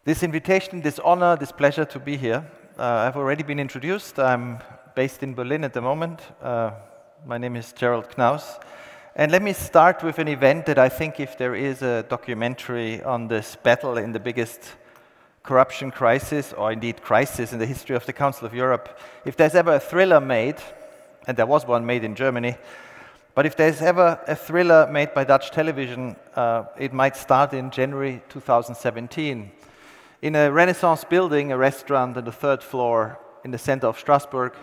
This invitation, this honor, this pleasure to be here. I've already been introduced. I'm based in Berlin at the moment. My name is Gerald Knaus. And let me start with an event that I think if there is a documentary on this battle in the biggest corruption crisis, or indeed crisis in the history of the Council of Europe, if there's ever a thriller made, and there was one made in Germany, but if there's ever a thriller made by Dutch television, it might start in January 2017. In a Renaissance building, a restaurant on the 3rd floor in the center of Strasbourg,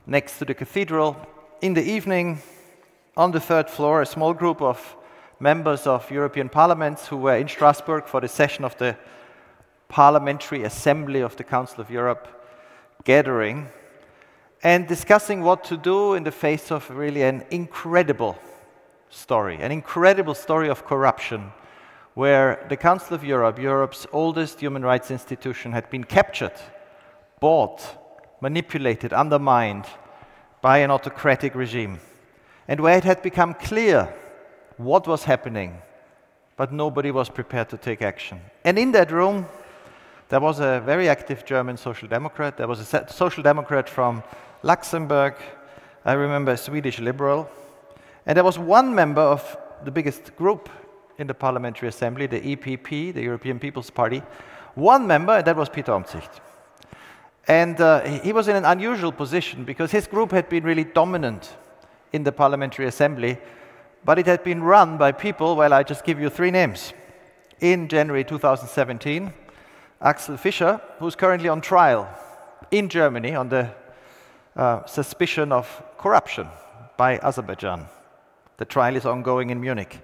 next to the cathedral. In the evening, on the 3rd floor, a small group of members of European parliaments who were in Strasbourg for the session of the Parlementaire Assemblee of the Council of Europe gathering and discussing what to do in the face of really an incredible story of corruption, where the Council of Europe, Europe's oldest human rights institution, had been captured, bought, manipulated, undermined by an autocratic regime, and where it had become clear what was happening, but nobody was prepared to take action. And in that room, there was a very active German social democrat, there was a social democrat from Luxembourg, I remember a Swedish liberal, and there was one member of the biggest group in the Parliamentary Assembly, the EPP, the European People's Party, one member, and that was Pieter Omtzigt. And he was in an unusual position because his group had been really dominant in the Parliamentary Assembly, but it had been run by people, well, I just give you 3 names. In January 2017, Axel Fischer, who's currently on trial in Germany on the suspicion of corruption by Azerbaijan. The trial is ongoing in Munich.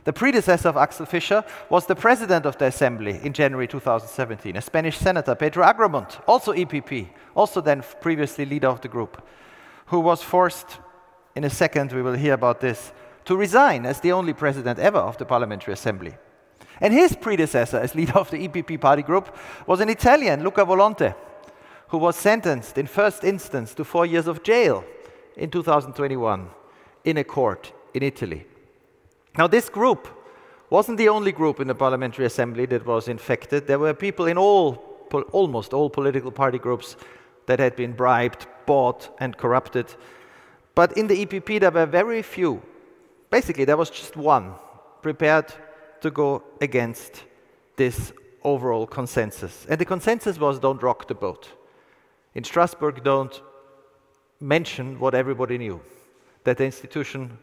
The predecessor of Axel Fischer was the president of the Assembly in January 2017, a Spanish senator, Pedro Agramunt, also EPP, also then previously leader of the group, who was forced, in a second we will hear about this, to resign as the only president ever of the Parliamentary Assembly. And his predecessor as leader of the EPP party group was an Italian, Luca Volonte, who was sentenced in first instance to 4 years of jail in 2021 in a court in Italy. Now, this group wasn't the only group in the Parliamentary Assembly that was infected. There were people in almost all political party groups that had been bribed, bought, and corrupted. But in the EPP, there were very few. Basically, there was just one prepared to go against this overall consensus. And the consensus was, don't rock the boat. In Strasbourg, don't mention what everybody knew, that the institution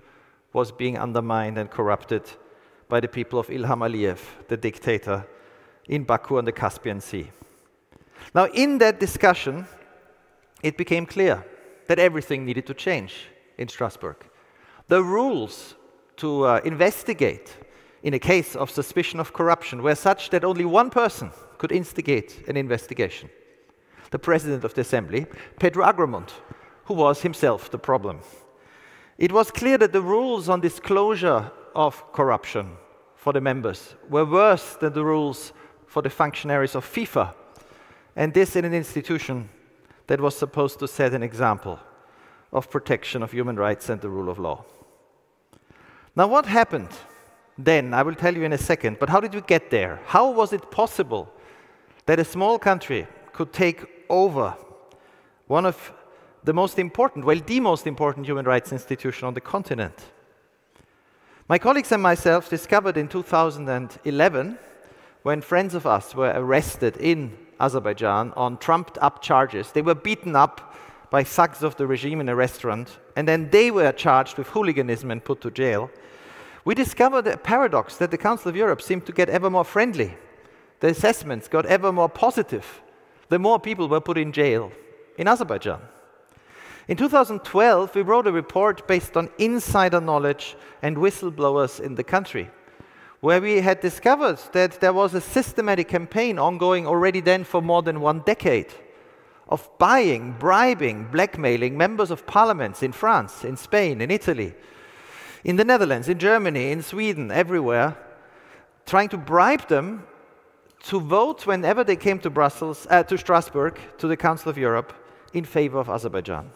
was being undermined and corrupted by the people of Ilham Aliyev, the dictator, in Baku on the Caspian Sea. Now, in that discussion, it became clear that everything needed to change in Strasbourg. The rules to investigate in a case of suspicion of corruption were such that only one person could instigate an investigation. The president of the Assembly, Pedro Agramunt, who was himself the problem. It was clear that the rules on disclosure of corruption for the members were worse than the rules for the functionaries of FIFA, and this in an institution that was supposed to set an example of protection of human rights and the rule of law. Now, what happened then? I will tell you in a second, but how did we get there? How was it possible that a small country could take over one of the most important, well, the most important human rights institution on the continent? My colleagues and myself discovered in 2011, when friends of us were arrested in Azerbaijan on trumped-up charges. They were beaten up by thugs of the regime in a restaurant, and then they were charged with hooliganism and put to jail. We discovered a paradox that the Council of Europe seemed to get ever more friendly. The assessments got ever more positive the more people were put in jail in Azerbaijan. In 2012, we wrote a report based on insider knowledge and whistleblowers in the country, where we had discovered that there was a systematic campaign ongoing already then for more than 1 decade of buying, bribing, blackmailing members of parliaments in France, in Spain, in Italy, in the Netherlands, in Germany, in Sweden, everywhere, trying to bribe them to vote whenever they came to to Strasbourg, to the Council of Europe, in favor of Azerbaijan.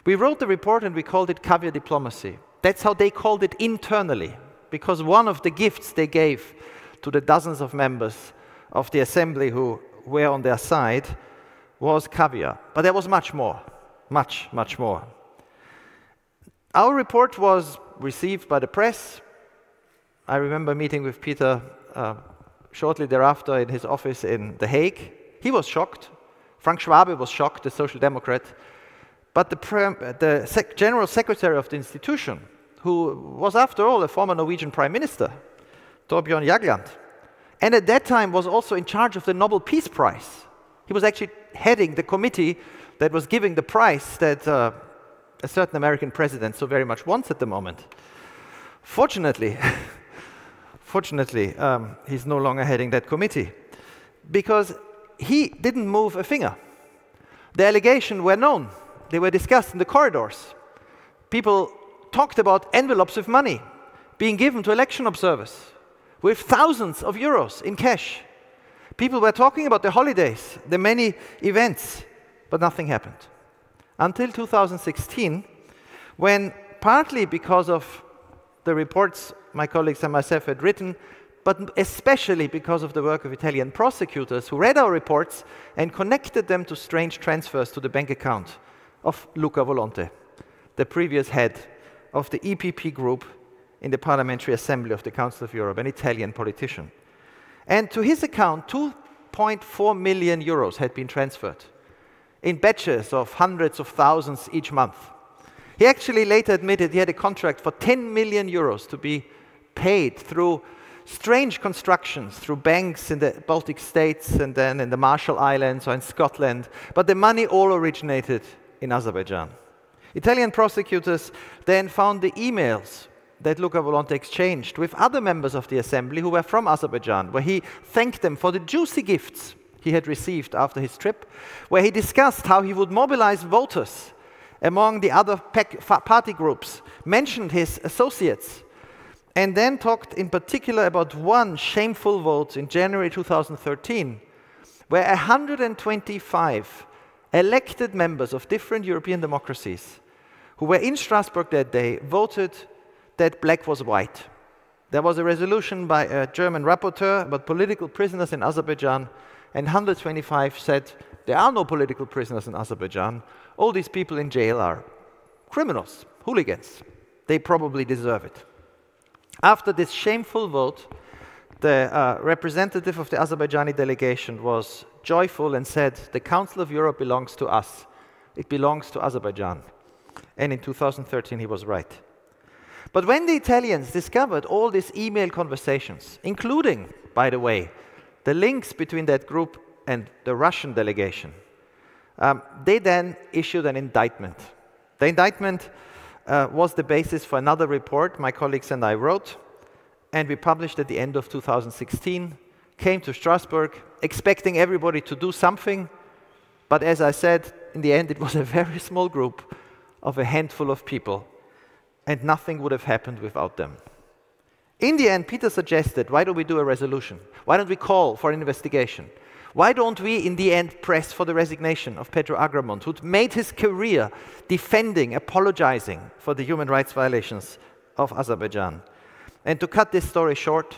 We wrote the report and we called it caviar diplomacy. That's how they called it internally, because one of the gifts they gave to the dozens of members of the Assembly who were on their side was caviar. But there was much more, much, much more. Our report was received by the press. I remember meeting with Peter shortly thereafter in his office in The Hague. He was shocked. Frank Schwabe was shocked, the Social Democrat. But the General Secretary of the institution, who was after all a former Norwegian Prime Minister, Thorbjørn Jagland, and at that time was also in charge of the Nobel Peace Prize. He was actually heading the committee that was giving the prize that a certain American president so very much wants at the moment. Fortunately, he's no longer heading that committee, because he didn't move a finger. The allegations were known. They were discussed in the corridors. People talked about envelopes with money being given to election observers with thousands of euros in cash. People were talking about the holidays, the many events, but nothing happened. Until 2016, when partly because of the reports my colleagues and myself had written, but especially because of the work of Italian prosecutors who read our reports and connected them to strange transfers to the bank account of Luca Volonte, the previous head of the EPP group in the Parliamentary Assemblee of the Council of Europe, an Italian politician. And to his account, 2.4 million euros had been transferred in batches of hundreds of thousands each month. He actually later admitted he had a contract for 10 million euros to be paid through strange constructions, through banks in the Baltic states and then in the Marshall Islands or in Scotland, but the money all originated in Azerbaijan. Italian prosecutors then found the emails that Luca Volonte exchanged with other members of the Assembly who were from Azerbaijan, where he thanked them for the juicy gifts he had received after his trip, where he discussed how he would mobilize voters among the other party groups, mentioned his associates, and then talked in particular about one shameful vote in January 2013, where 125 elected members of different European democracies who were in Strasbourg that day voted that black was white. There was a resolution by a German rapporteur about political prisoners in Azerbaijan, and 125 said there are no political prisoners in Azerbaijan. All these people in jail are criminals, hooligans. They probably deserve it. After this shameful vote, the representative of the Azerbaijani delegation was joyful and said, the Council of Europe belongs to us. It belongs to Azerbaijan. And in 2013, he was right. But when the Italians discovered all these email conversations, including, by the way, the links between that group and the Russian delegation, they then issued an indictment. The indictment was the basis for another report my colleagues and I wrote, and we published at the end of 2016, came to Strasbourg, expecting everybody to do something, but as I said, in the end it was a very small group of a handful of people, and nothing would have happened without them. In the end, Peter suggested, why don't we do a resolution? Why don't we call for an investigation? Why don't we, in the end, press for the resignation of Pedro Agramunt, who'd made his career defending, apologizing for the human rights violations of Azerbaijan? And to cut this story short,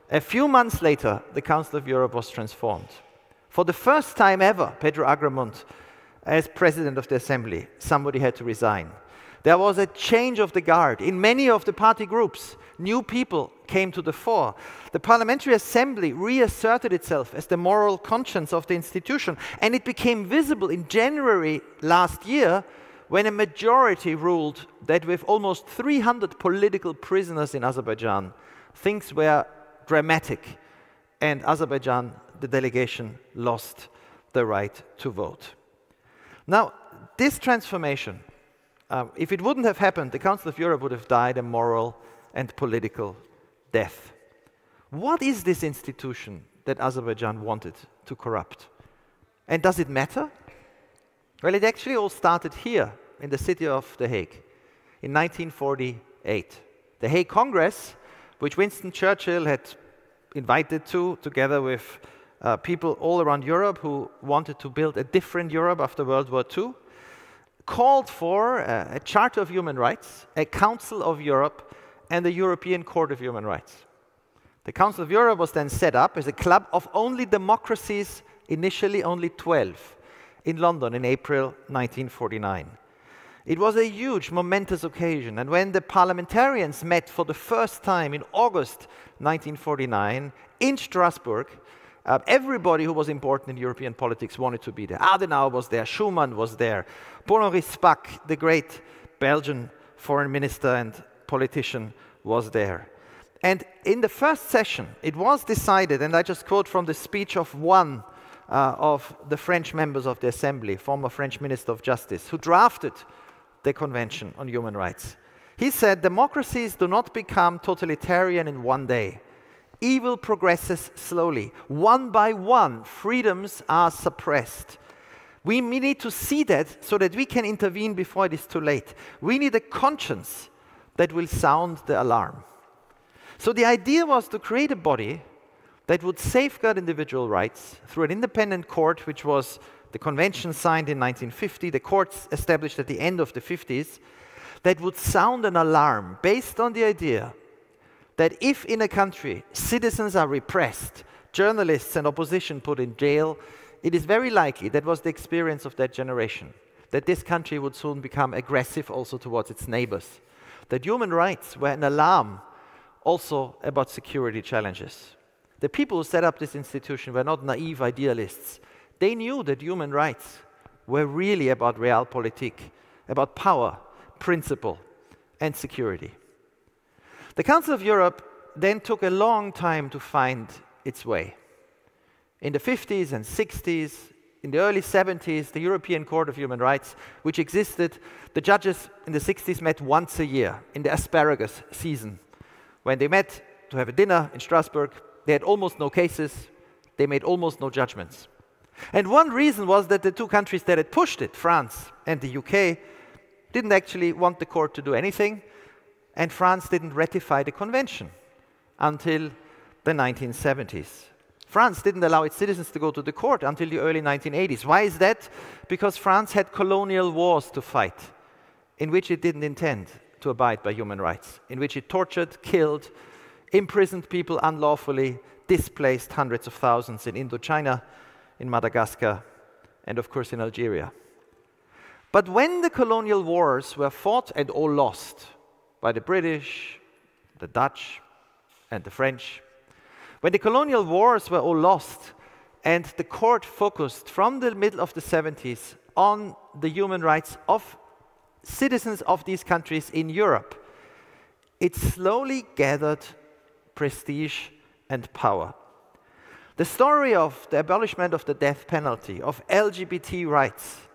a few months later, the Council of Europe was transformed. For the first time ever, Pedro Agramunt, as president of the Assembly, somebody had to resign. There was a change of the guard. In many of the party groups, new people came to the fore. The Parliamentary Assembly reasserted itself as the moral conscience of the institution, and it became visible in January last year when a majority ruled that with almost 300 political prisoners in Azerbaijan, things were dramatic, and Azerbaijan, the delegation, lost the right to vote. Now, this transformation, if it wouldn't have happened, the Council of Europe would have died a moral and political death. What is this institution that Azerbaijan wanted to corrupt? And does it matter? Well, it actually all started here in the city of The Hague in 1948. The Hague Congress, which Winston Churchill had invited to, together with people all around Europe who wanted to build a different Europe after World War II, called for a Charter of Human Rights, a Council of Europe, and the European Court of Human Rights. The Council of Europe was then set up as a club of only democracies, initially only 12, in London in April 1949. It was a huge, momentous occasion, and when the parliamentarians met for the first time in August 1949 in Strasbourg, everybody who was important in European politics wanted to be there. Adenauer was there, Schuman was there, Paul-Henri Spaak, the great Belgian foreign minister and politician, was there. And in the first session, it was decided, and I just quote from the speech of one of the French members of the Assembly, former French Minister of Justice, who drafted the Convention on Human Rights. He said, "Democracies do not become totalitarian in one day. Evil progresses slowly. One by one, freedoms are suppressed. We need to see that so that we can intervene before it is too late. We need a conscience that will sound the alarm." So the idea was to create a body that would safeguard individual rights through an independent court, which was the convention signed in 1950, the courts established at the end of the 50s, that would sound an alarm based on the idea that if in a country citizens are repressed, journalists and opposition put in jail, it is very likely, that was the experience of that generation, that this country would soon become aggressive also towards its neighbors. That human rights were an alarm also about security challenges. The people who set up this institution were not naive idealists. They knew that human rights were really about realpolitik, about power, principle, and security. The Council of Europe then took a long time to find its way. In the 50s and 60s, in the early 70s, the European Court of Human Rights, which existed, the judges in the 60s met once a year in the asparagus season. When they met to have a dinner in Strasbourg, they had almost no cases, they made almost no judgments. And one reason was that the two countries that had pushed it, France and the UK, didn't actually want the court to do anything, and France didn't ratify the convention until the 1970s. France didn't allow its citizens to go to the court until the early 1980s. Why is that? Because France had colonial wars to fight, in which it didn't intend to abide by human rights, in which it tortured, killed, imprisoned people unlawfully, displaced hundreds of thousands in Indochina, in Madagascar, and of course in Algeria. But when the colonial wars were fought and all lost by the British, the Dutch, and the French, when the colonial wars were all lost and the court focused from the middle of the 70s on the human rights of citizens of these countries in Europe, it slowly gathered prestige and power. The story of the abolishment of the death penalty, of LGBT rights,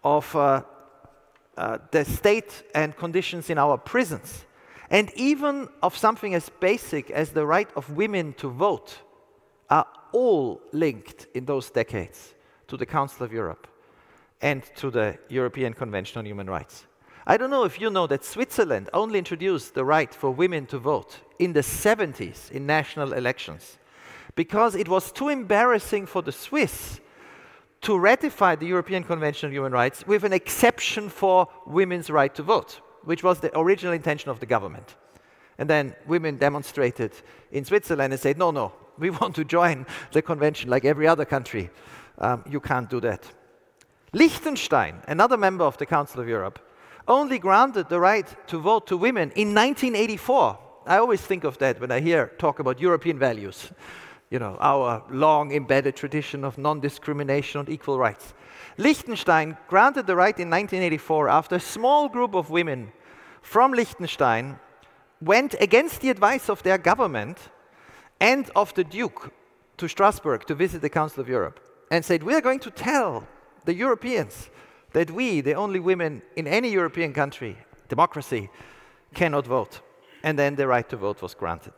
of the state and conditions in our prisons, and even of something as basic as the right of women to vote, are all linked in those decades to the Council of Europe and to the European Convention on Human Rights. I don't know if you know that Switzerland only introduced the right for women to vote in the 70s in national elections, because it was too embarrassing for the Swiss to ratify the European Convention on Human Rights with an exception for women's right to vote, which was the original intention of the government. And then women demonstrated in Switzerland and said, no, we want to join the convention like every other country. You can't do that. Liechtenstein, another member of the Council of Europe, only granted the right to vote to women in 1984. I always think of that when I hear talk about European values. You know, our long embedded tradition of non-discrimination and equal rights. Liechtenstein granted the right in 1984 after a small group of women from Liechtenstein went against the advice of their government and of the Duke to Strasbourg to visit the Council of Europe and said, we are going to tell the Europeans that we, the only women in any European country, democracy, cannot vote. And then the right to vote was granted.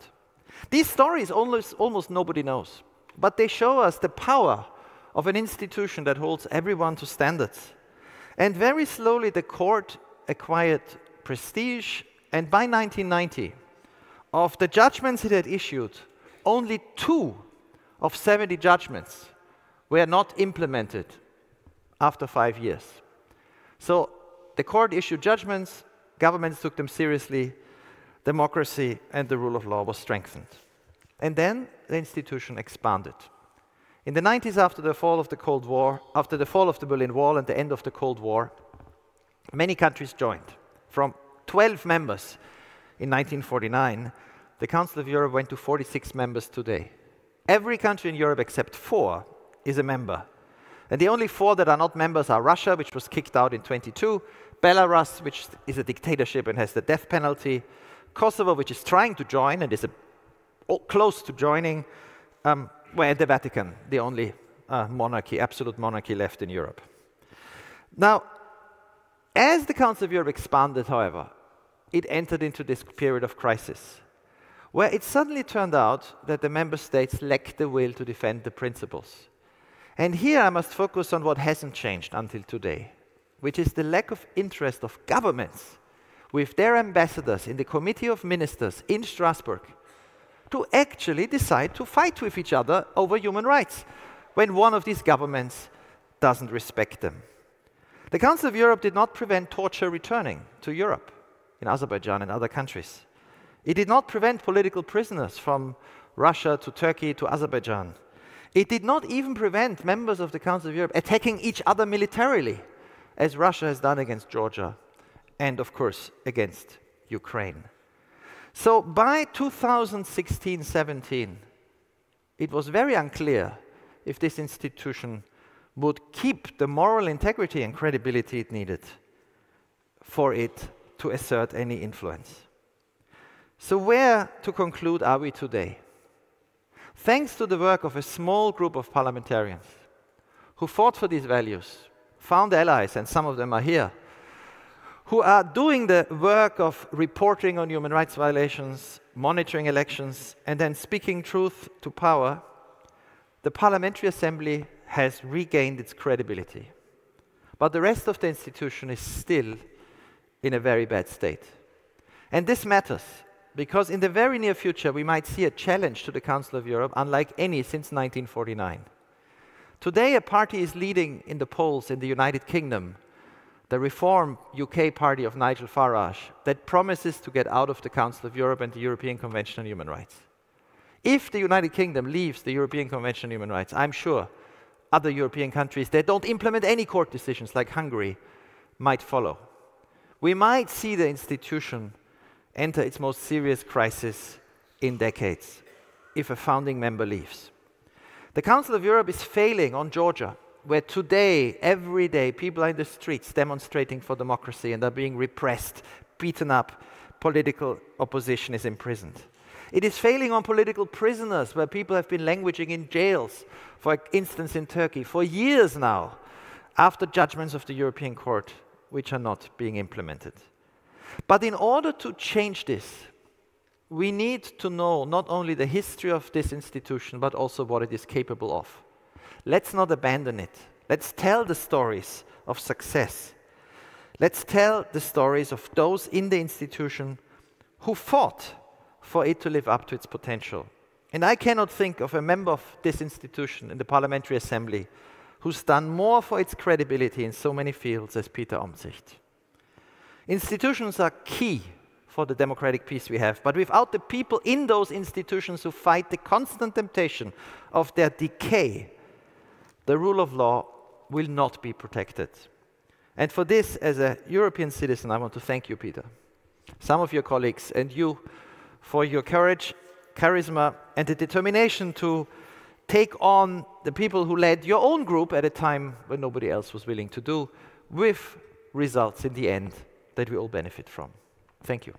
These stories almost nobody knows, but they show us the power of an institution that holds everyone to standards. And very slowly the court acquired prestige, and by 1990, of the judgments it had issued, only 2 of 70 judgments were not implemented after 5 years. So the court issued judgments, governments took them seriously, democracy and the rule of law was strengthened. And then the institution expanded. In the 90s, after the fall of the Cold War, after the fall of the Berlin Wall and the end of the Cold War, many countries joined. From 12 members in 1949, the Council of Europe went to 46 members today. Every country in Europe except 4 is a member. And the only 4 that are not members are Russia, which was kicked out in 22, Belarus, which is a dictatorship and has the death penalty, Kosovo, which is trying to join and is close to joining, and the Vatican, the only monarchy, absolute monarchy left in Europe. Now, as the Council of Europe expanded, however, it entered into this period of crisis, where it suddenly turned out that the member states lacked the will to defend the principles. And here I must focus on what hasn't changed until today, which is the lack of interest of governments with their ambassadors in the Committee of Ministers in Strasbourg to actually decide to fight with each other over human rights when one of these governments doesn't respect them. The Council of Europe did not prevent torture returning to Europe, in Azerbaijan and other countries. It did not prevent political prisoners from Russia to Turkey to Azerbaijan. It did not even prevent members of the Council of Europe attacking each other militarily, as Russia has done against Georgia and, of course, against Ukraine. So by 2016-17, it was very unclear if this institution would keep the moral integrity and credibility it needed for it to assert any influence. So where, to conclude, are we today? Thanks to the work of a small group of parliamentarians who fought for these values, found allies, and some of them are here, who are doing the work of reporting on human rights violations, monitoring elections, and then speaking truth to power, the Parliamentary Assembly has regained its credibility. But the rest of the institution is still in a very bad state. And this matters, because in the very near future we might see a challenge to the Council of Europe unlike any since 1949. Today a party is leading in the polls in the United Kingdom, the Reform UK party of Nigel Farage, that promises to get out of the Council of Europe and the European Convention on Human Rights. If the United Kingdom leaves the European Convention on Human Rights, I'm sure other European countries that don't implement any court decisions, like Hungary, might follow. We might see the institution enter its most serious crisis in decades if a founding member leaves. The Council of Europe is failing on Georgia, where today, every day, people are in the streets demonstrating for democracy and are being repressed, beaten up, political opposition is imprisoned. It is failing on political prisoners, where people have been languishing in jails, for instance in Turkey, for years now, after judgments of the European Court, which are not being implemented. But in order to change this, we need to know not only the history of this institution, but also what it is capable of. Let's not abandon it. Let's tell the stories of success. Let's tell the stories of those in the institution who fought for it to live up to its potential. And I cannot think of a member of this institution in the Parliamentary Assembly who's done more for its credibility in so many fields as Pieter Omtzigt. Institutions are key for the democratic peace we have, but without the people in those institutions who fight the constant temptation of their decay, the rule of law will not be protected. And for this, as a European citizen, I want to thank you, Peter, some of your colleagues, and you for your courage, charisma, and the determination to take on the people who led your own group at a time when nobody else was willing to do, with results in the end that we all benefit from. Thank you.